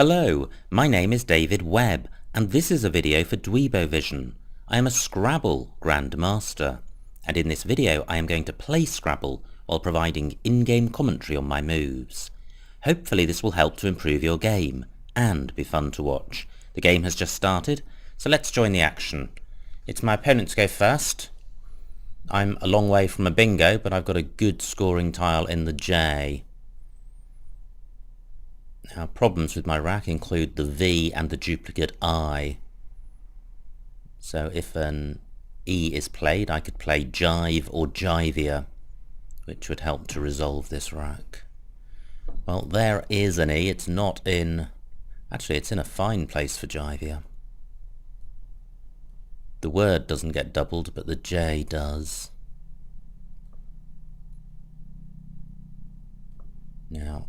Hello, my name is David Webb, and this is a video for Dweebovision. I am a Scrabble grandmaster, and in this video I am going to play Scrabble while providing in-game commentary on my moves. Hopefully this will help to improve your game, and be fun to watch. The game has just started, so let's join the action. It's my opponent to go first. I'm a long way from a bingo, but I've got a good scoring tile in the J. Now, problems with my rack include the V and the duplicate I. So if an E is played, I could play Jive or Jivia, which would help to resolve this rack. Well, there is an E. It's not in... Actually, it's in a fine place for Jivia. The word doesn't get doubled, but the J does. Now,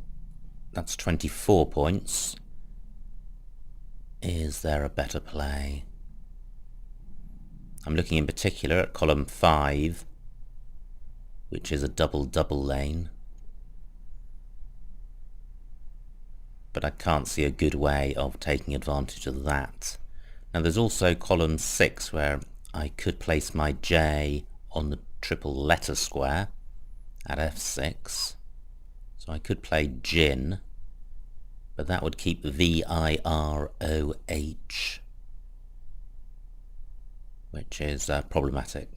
that's 24 points. Is there a better play? I'm looking in particular at column 5, which is a double-double lane. But I can't see a good way of taking advantage of that. Now there's also column 6 where I could place my J on the triple letter square at F6. So I could play Gin, but that would keep V-I-R-O-H, which is problematic.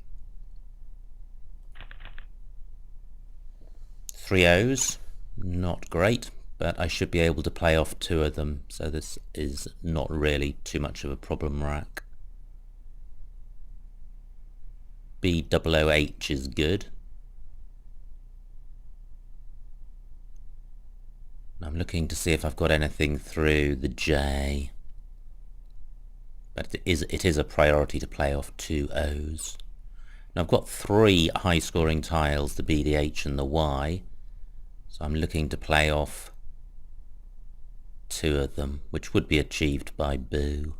3 O's, not great, but I should be able to play off 2 of them, so this is not really too much of a problem rack. B-O-O-H is good. I'm looking to see if I've got anything through the J, but it is a priority to play off 2 O's. Now I've got 3 high scoring tiles, the B, the H and the Y, so I'm looking to play off 2 of them, which would be achieved by Boo.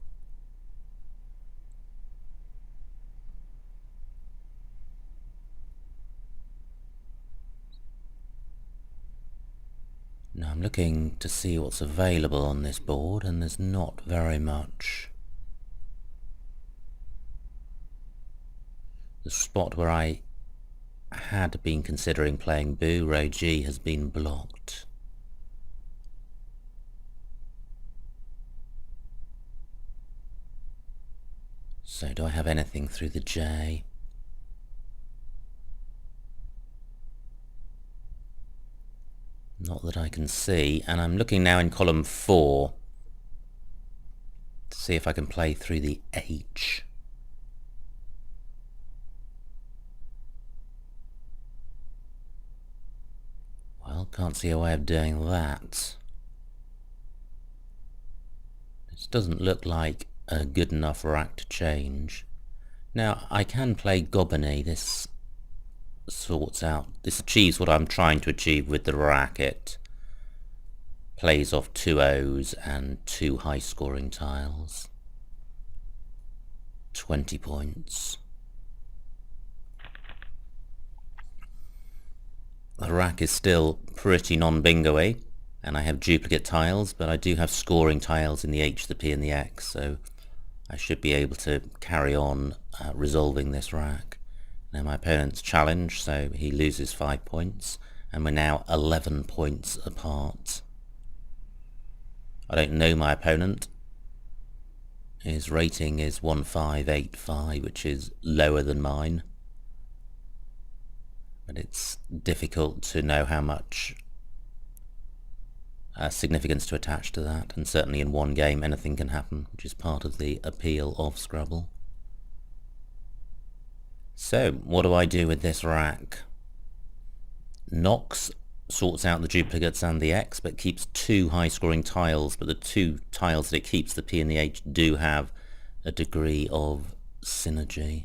Now I'm looking to see what's available on this board, and there's not very much. The spot where I had been considering playing Boo, row G, has been blocked. So do I have anything through the J? Not that I can see, and I'm looking now in column 4 to see if I can play through the H. Well, can't see a way of doing that. This doesn't look like a good enough rack to change. Now, I can play Gobany. This achieves what I'm trying to achieve with the rack. It plays off 2 O's and 2 high scoring tiles. 20 points. The rack is still pretty non-bingo-y, and I have duplicate tiles, but I do have scoring tiles in the H, the P and the X, so I should be able to carry on resolving this rack. Now my opponent's challenged, so he loses 5 points, and we're now 11 points apart. I don't know my opponent. His rating is 1585, which is lower than mine. But it's difficult to know how much significance to attach to that, and certainly in one game anything can happen, which is part of the appeal of Scrabble. So, what do I do with this rack? Nox sorts out the duplicates and the X, but keeps 2 high-scoring tiles, but the 2 tiles that it keeps, the P and the H, do have a degree of synergy.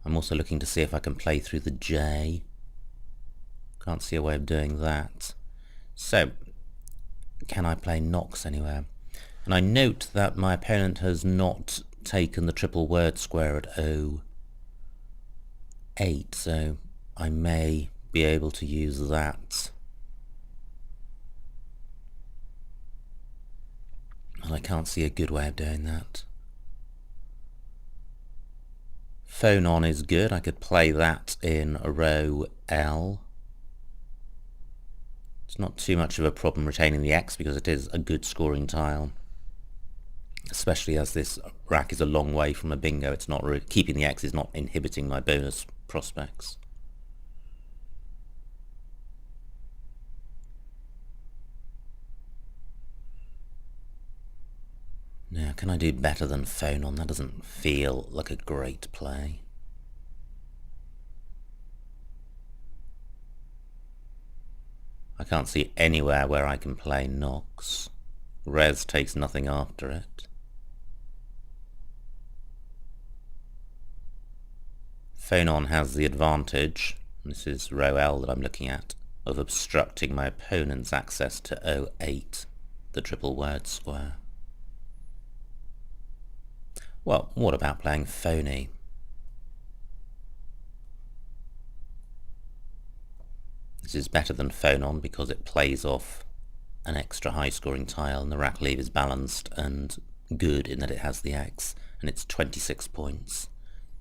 I'm also looking to see if I can play through the J. Can't see a way of doing that. So, can I play Nox anywhere? And I note that my opponent has not taken the triple word square at O8, so I may be able to use that. I can't see a good way of doing that. Phone on is good. I could play that in row L. It's not too much of a problem retaining the X because it is a good scoring tile. Especially as this rack is a long way from a bingo, it's not really, keeping the X is not inhibiting my bonus prospects. Now, can I do better than phone on? That doesn't feel like a great play. I can't see anywhere where I can play knocks. Res takes nothing after it. Phone on has the advantage, this is row L that I'm looking at, of obstructing my opponent's access to 08, the triple word square. Well, what about playing phony? This is better than phone on because it plays off an extra high scoring tile and the rack leave is balanced and good in that it has the X and it's 26 points.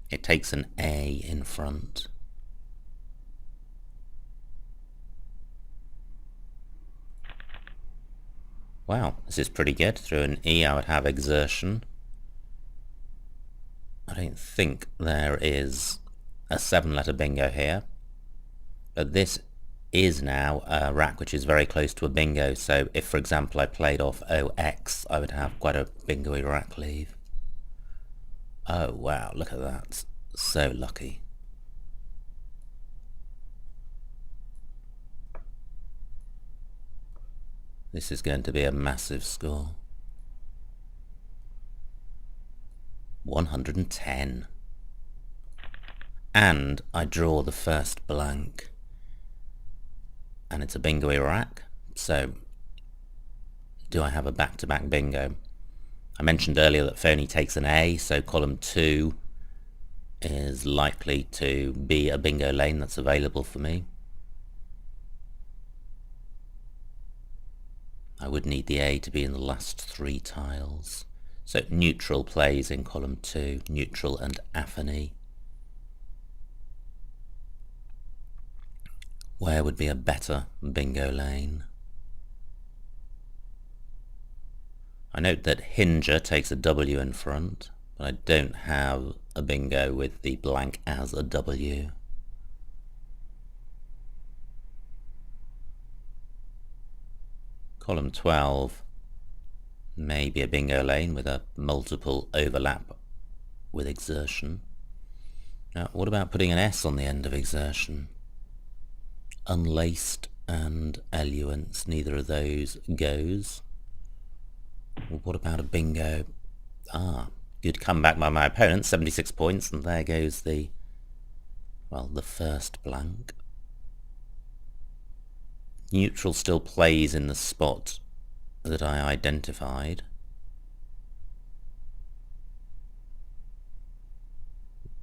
It takes an A in front. Wow, this is pretty good. Through an E I would have exertion. I don't think there is a 7-letter bingo here, but this is now a rack which is very close to a bingo, so if for example I played off OX I would have quite a bingo-y rack leave. Oh wow, look at that. So lucky. This is going to be a massive score. 110. And I draw the first blank. And it's a bingo-y rack, so do I have a back-to-back bingo? I mentioned earlier that phony takes an A, so column 2 is likely to be a bingo lane that's available for me. I would need the A to be in the last 3 tiles. So neutral plays in column 2, neutral and aphony. Where would be a better bingo lane? I note that Hinger takes a W in front, but I don't have a bingo with the blank as a W. Column 12 may be a bingo lane with a multiple overlap with exertion. Now, what about putting an S on the end of exertion? Unlaced and eluents, neither of those goes. Well, what about a bingo? Good comeback by my opponent, 76 points, and there goes the first blank. Neutral still plays in the spot that I identified.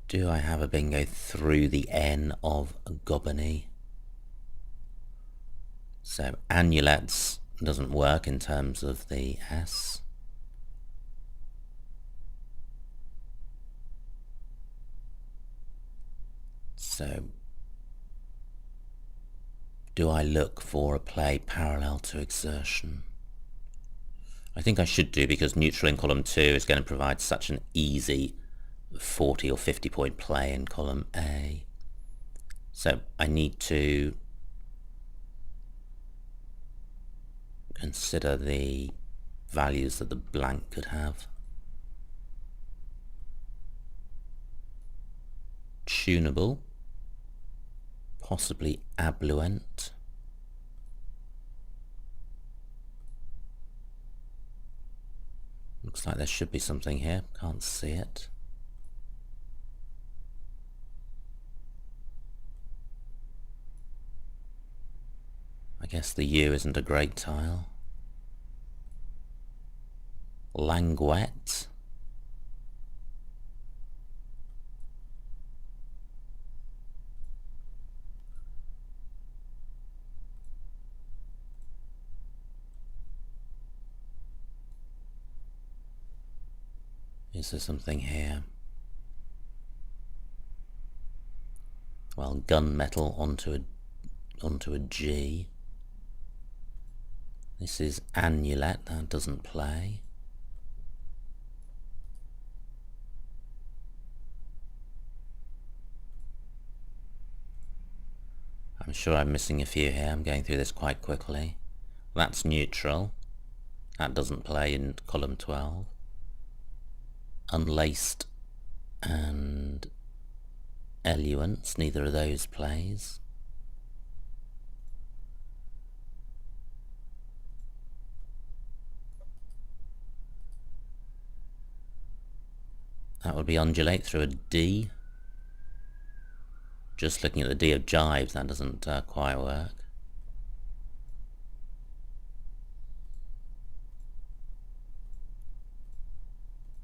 Do I have a bingo through the N of Gobany? So annulets doesn't work in terms of the S. So do I look for a play parallel to exertion? I think I should do, because neutral in column 2 is going to provide such an easy 40 or 50 point play in column A. So I need to consider the values that the blank could have. Tunable, possibly abluent. Looks like there should be something here, can't see it. I guess the U isn't a great tile. Languette. Is there something here? Well, gunmetal onto a G. This is amulet, that doesn't play. I'm sure I'm missing a few here, I'm going through this quite quickly. That's neutral. That doesn't play in column 12. Unlaced and eluents, neither of those plays. That would be undulate through a D. Just looking at the D of jives, that doesn't quite work.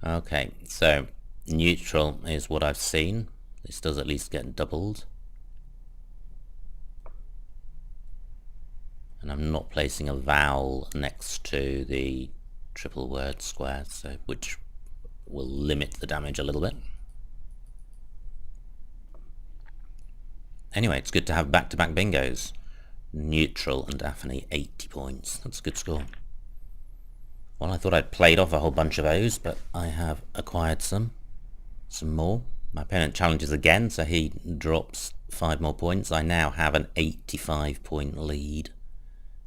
Okay, so neutral is what I've seen. This does at least get doubled. And I'm not placing a vowel next to the triple word square, so which will limit the damage a little bit. Anyway, it's good to have back-to-back bingos. Neutral and Daphne, 80 points. That's a good score. Well, I thought I'd played off a whole bunch of O's, but I have acquired some more. My opponent challenges again, so he drops 5 more points. I now have an 85-point lead,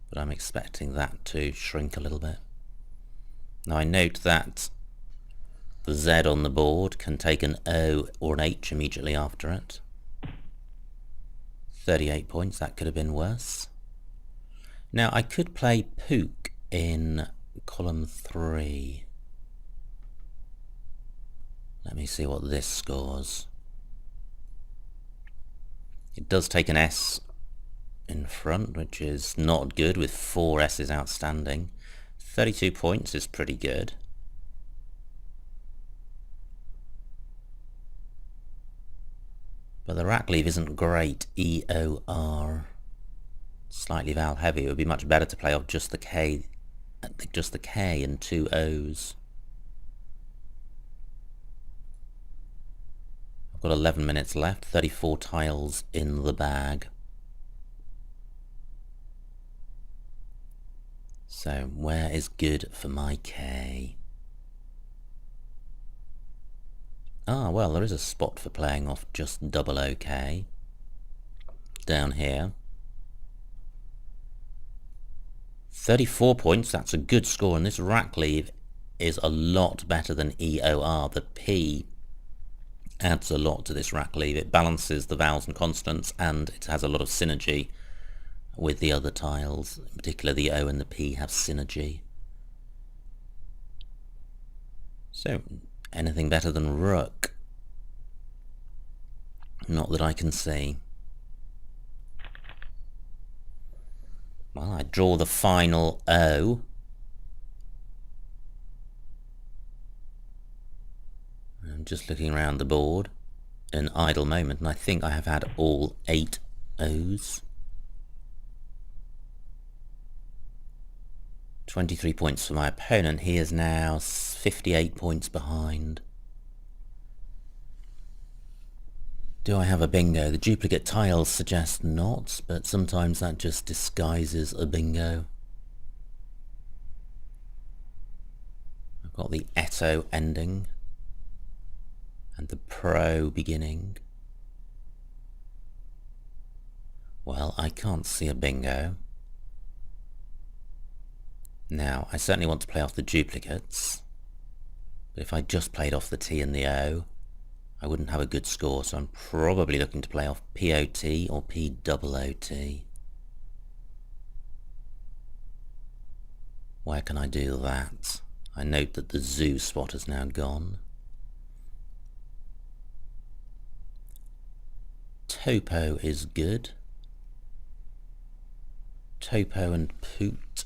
but I'm expecting that to shrink a little bit. Now I note that the Z on the board can take an O or an H immediately after it. 38 points, that could have been worse. Now I could play Pook in column 3. Let me see what this scores. It does take an S in front, which is not good with 4 S's outstanding. 32 points is pretty good. But the rack leave isn't great. E-O-R. Slightly vowel heavy. It would be much better to play off just the K and 2 O's. I've got 11 minutes left, 34 tiles in the bag. So where is good for my K? Ah, well, there is a spot for playing off just double OK. Down here. 34 points, that's a good score, and this rack leave is a lot better than EOR. The P adds a lot to this rack leave. It balances the vowels and consonants, and it has a lot of synergy with the other tiles. In particular, the O and the P have synergy. So, anything better than rook? Not that I can see. Well, I draw the final O. I'm just looking around the board, an idle moment, and I think I have had all 8 O's. 23 points for my opponent. He is now 58 points behind. Do I have a bingo? The duplicate tiles suggest not, but sometimes that just disguises a bingo. I've got the etto ending and the pro beginning. Well, I can't see a bingo. Now, I certainly want to play off the duplicates, but if I just played off the T and the O, I wouldn't have a good score, so I'm probably looking to play off POT or POOT. Where can I do that? I note that the zoo spot has now gone. Topo is good. Topo and Poot.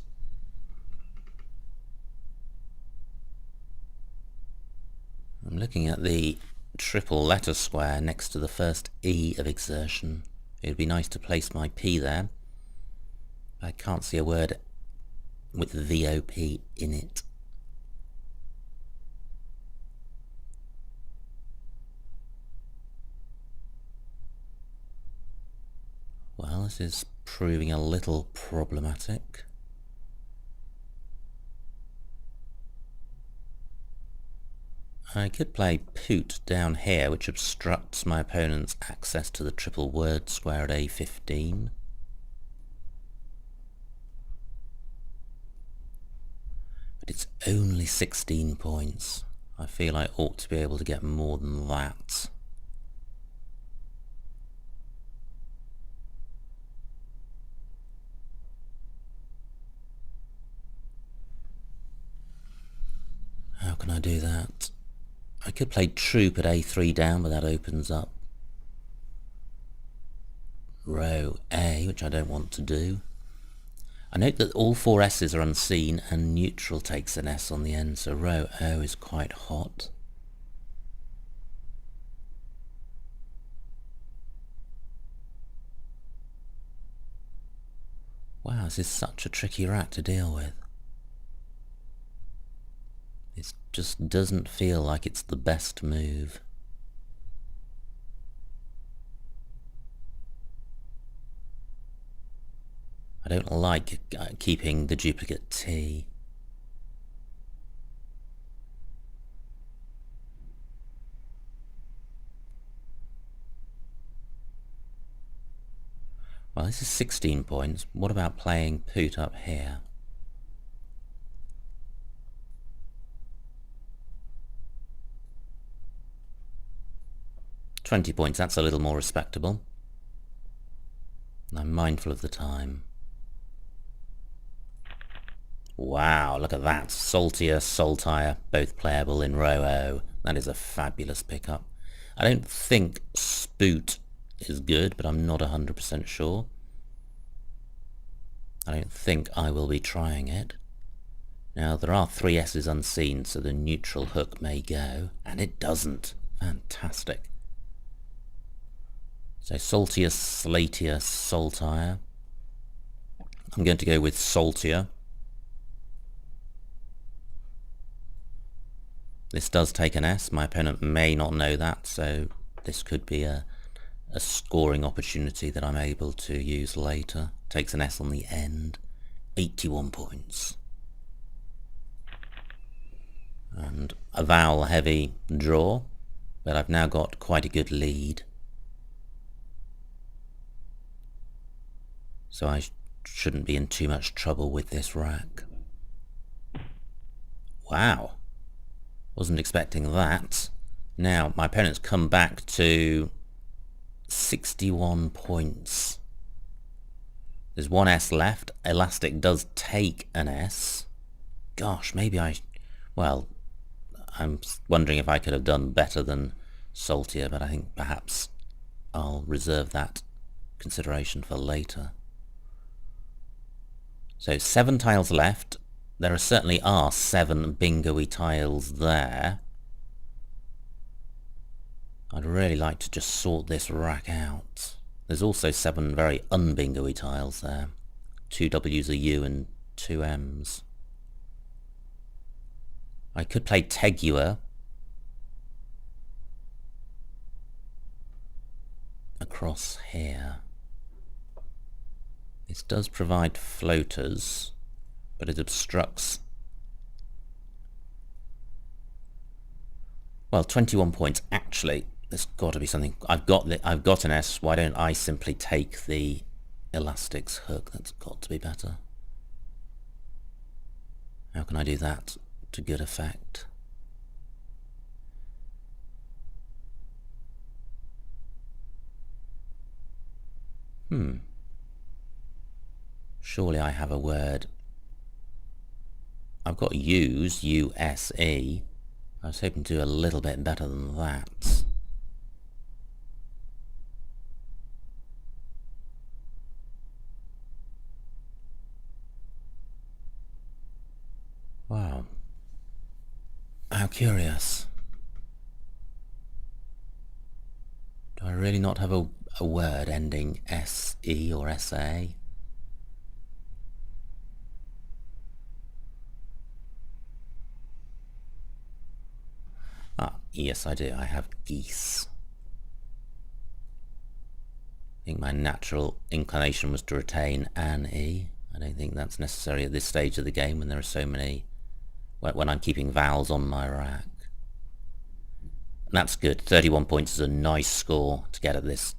I'm looking at the triple letter square next to the first E of exertion. It would be nice to place my P there. I can't see a word with VOP in it. Well, this is proving a little problematic. I could play Poot down here, which obstructs my opponent's access to the triple word square at A15. But it's only 16 points. I feel I ought to be able to get more than that. How can I do that? I could play Troop at A3 down, but that opens up row A, which I don't want to do. I note that all four S's are unseen and neutral takes an S on the end, so row O is quite hot. Wow, this is such a tricky rat to deal with. It just doesn't feel like it's the best move. I don't like keeping the duplicate T. Well, this is 16 points. What about playing Poot up here? £20 points, that's a little more respectable. I'm mindful of the time. Wow, look at that. Saltier, Saltire, both playable in row O. That is a fabulous pickup. I don't think Spoot is good, but I'm not 100% sure. I don't think I will be trying it. Now, there are three S's unseen, so the neutral hook may go, and it doesn't. Fantastic. So Saltier, Slatier, Saltire. I'm going to go with Saltier. This does take an S. My opponent may not know that, so this could be a scoring opportunity that I'm able to use later. Takes an S on the end. 81 points. And a vowel heavy draw, but I've now got quite a good lead. So I shouldn't be in too much trouble with this rack. Wow. Wasn't expecting that. Now, my opponent's come back to 61 points. There's one S left. Elastic does take an S. Gosh, maybe well, I'm wondering if I could have done better than Saltier, but I think perhaps I'll reserve that consideration for later. So 7 tiles left. There certainly are 7 bingo-y tiles there. I'd really like to just sort this rack out. There's also 7 very un-bingo-y tiles there. 2 W's, a U and 2 M's. I could play Tegua across here. This does provide floaters, but it obstructs. Well, 21 points. Actually, there's got to be something. I've got an S. Why don't I simply take the Elastic's hook? That's got to be better. How can I do that to good effect? Surely I have a word. I've got use, U-S-E. I was hoping to do a little bit better than that. Wow. How curious. Do I really not have a word ending S-E or S-A? Ah, yes I do. I have geese. think my natural inclination was to retain an E. I don't think that's necessary at this stage of the game when there are so many, when I'm keeping vowels on my rack. That's good. 31 points is a nice score to get at this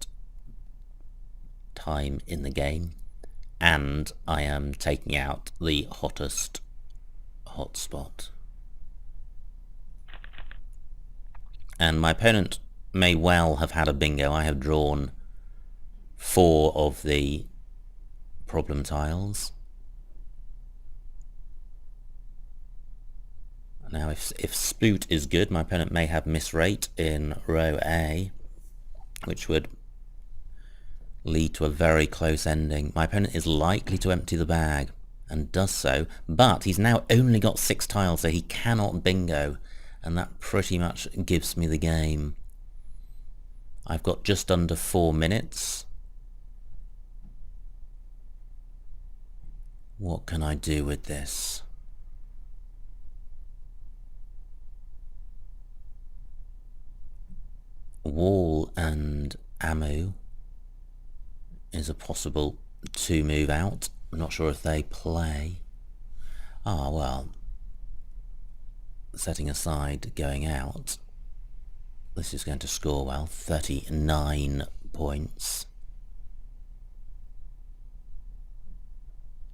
time in the game. And I am taking out the hottest hotspot. And my opponent may well have had a bingo. I have drawn 4 of the problem tiles. Now if spoot is good, my opponent may have misrate in row A, which would lead to a very close ending. My opponent is likely to empty the bag, and does so, but he's now only got 6 tiles, so he cannot bingo, and that pretty much gives me the game. I've got just under 4 minutes. What can I do with this? Wall and Amu is a possible 2 move out. I'm not sure if they play. Ah, well, setting aside going out, this is going to score well. 39 points.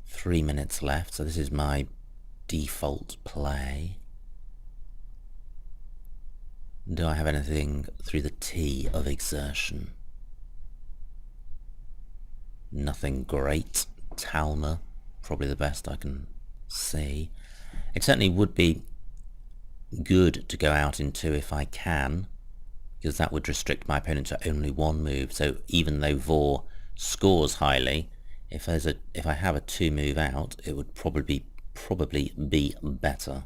3 minutes left, so this is my default play. Do I have anything through the T of exertion? Nothing great. Talma, probably the best I can see. It certainly would be good to go out in 2 if I can, because that would restrict my opponent to only 1 move. So even though Vor scores highly, if I have a 2 move out, it would probably be better.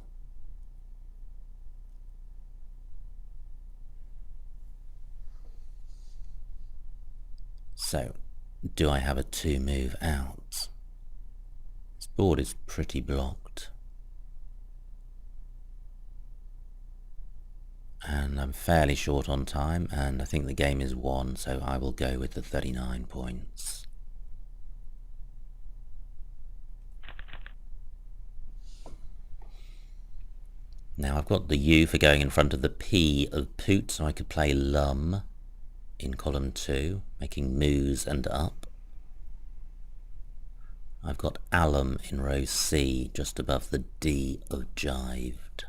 So, do I have a 2 move out? This board is pretty blocked. And I'm fairly short on time, and I think the game is won, so I will go with the 39 points. Now I've got the U for going in front of the P of Poot, so I could play Lum in column 2, making moos and up. I've got Alum in row C, just above the D of Jived.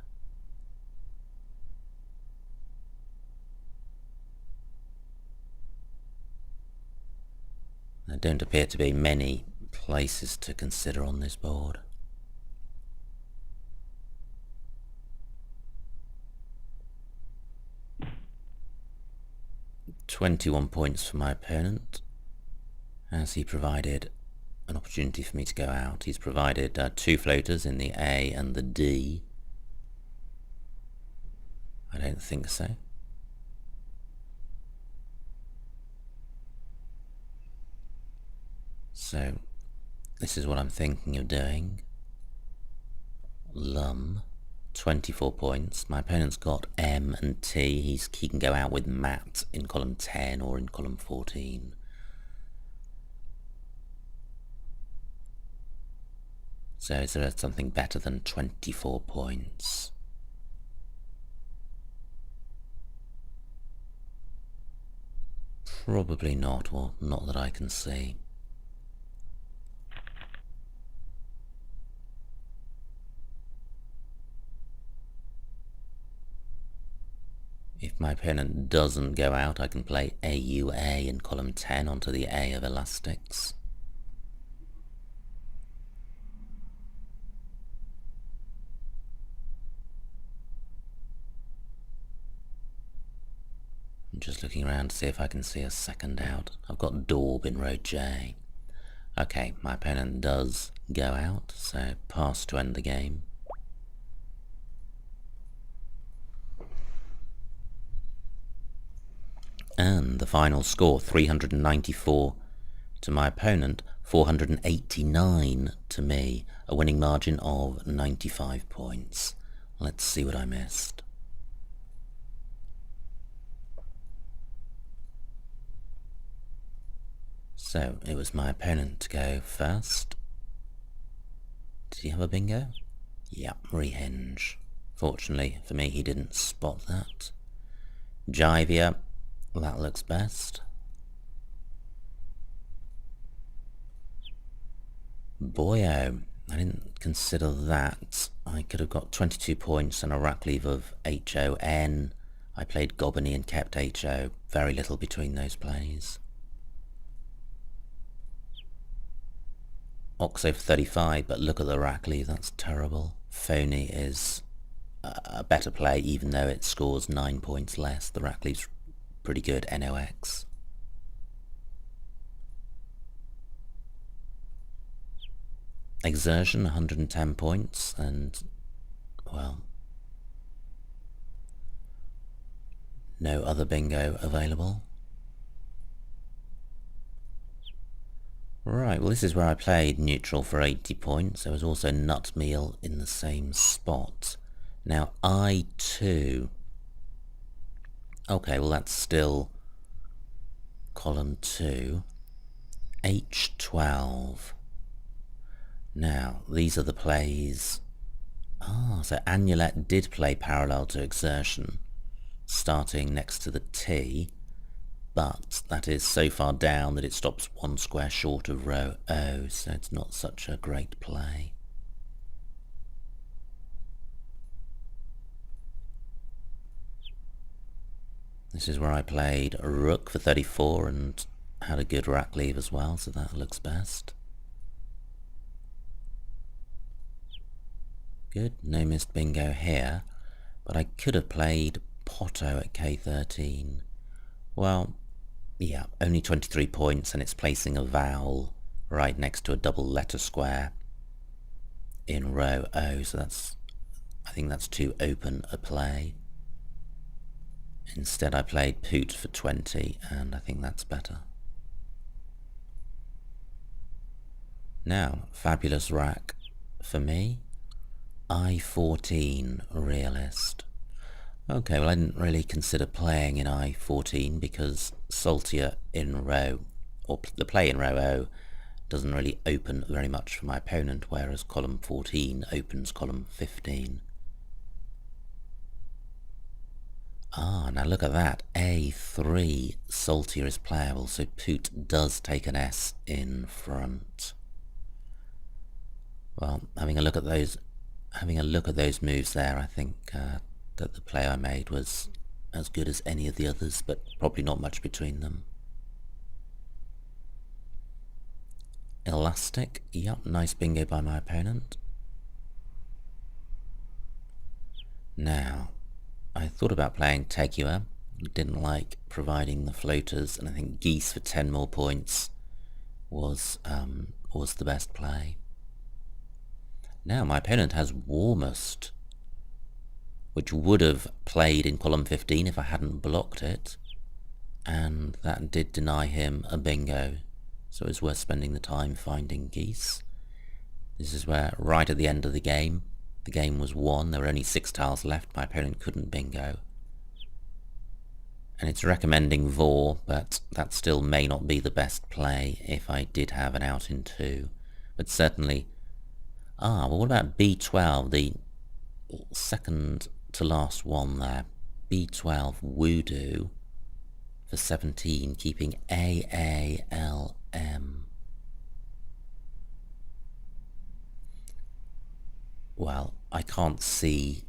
There don't appear to be many places to consider on this board. £21 points for my opponent, as he provided an opportunity for me to go out. He's provided 2 floaters in the A and the D. I don't think so. So this is what I'm thinking of doing. Lum, 24 points. My opponent's got M and T. He can go out with Matt in column 10 or in column 14. So is there something better than 24 points? Probably not, or not that I can see. If my opponent doesn't go out, I can play AUA in column 10 onto the A of elastics. I'm just looking around to see if I can see a second out. I've got Daub in row J. Okay, my opponent does go out, so pass to end the game. And the final score, 394 to my opponent, 489 to me, a winning margin of 95 points. Let's see what I missed. So it was my opponent to go first. Did he have a bingo? Yep, rehinge. Fortunately for me, he didn't spot that. Jivia, that looks best. Boyo, I didn't consider that. I could have got 22 points and a rack leave of HON. I played Gobany and kept HO. Very little between those plays. Oxo for 35, but look at the rack leave, that's terrible. Phony is a better play, even though it scores 9 points less. The rack leave's pretty good, NOX. Exertion, 110 points, and, well, no other bingo available. Right, well this is where I played neutral for 80 points. There was also nut meal in the same spot. Now I2. Okay, well that's still column 2. H12. Now, these are the plays. So Amulet did play parallel to exertion, starting next to the T, but that is so far down that it stops one square short of row O, so it's not such a great play. This is where I played Rook for 34 and had a good rack leave as well, so that looks best. Good, no missed bingo here, but I could have played Potto at K13. Well, yeah, only 23 points, and it's placing a vowel right next to a double letter square in row O, so I think that's too open a play. Instead I played Poot for 20, and I think that's better. Now, fabulous rack for me. I14 realist. Okay, well I didn't really consider playing in I14 because Saltier in row, or the play in row O, doesn't really open very much for my opponent, whereas column 14 opens column 15. Now look at that. A3 Saltier is playable, so Poot does take an S in front. Well, having a look at those moves there, I think that the play I made was as good as any of the others, but probably not much between them. Elastic, yep, nice bingo by my opponent. Now, I thought about playing Tegua, didn't like providing the floaters, and I think Geese for 10 more points was the best play. Now my opponent has Warmest, which would have played in column 15 if I hadn't blocked it, and that did deny him a bingo, so it's worth spending the time finding Geese. This is where, right at the end of the game was won, there were only 6 tiles left, my opponent couldn't bingo. And it's recommending Vor, but that still may not be the best play if I did have an out in 2. But certainly... well what about B12, the second to last one there. B12 Voodoo for 17, keeping AALM. Well, I can't see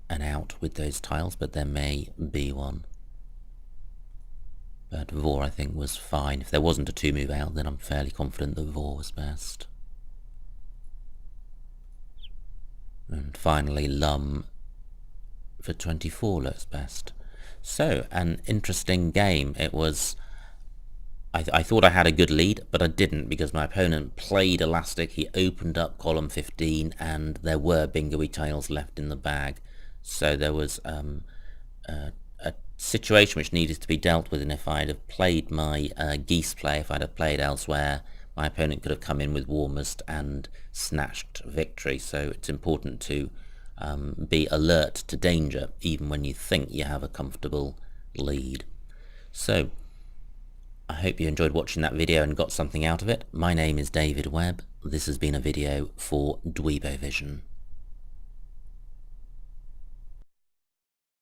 an out with those tiles, but there may be one. But Vor, I think, was fine. If there wasn't a 2-move out, then I'm fairly confident that Vor was best. And finally, Lum for 24 looks best. So, an interesting game. It was... I thought I had a good lead, but I didn't, because my opponent played Elastic, he opened up column 15, and there were bingo-y tiles left in the bag. So there was a situation which needed to be dealt with, and if I'd have played my Geese play, if I'd have played elsewhere, my opponent could have come in with Warmest and snatched victory. So it's important to be alert to danger, even when you think you have a comfortable lead. So I hope you enjoyed watching that video and got something out of it. My name is David Webb. This has been a video for Dweebovision.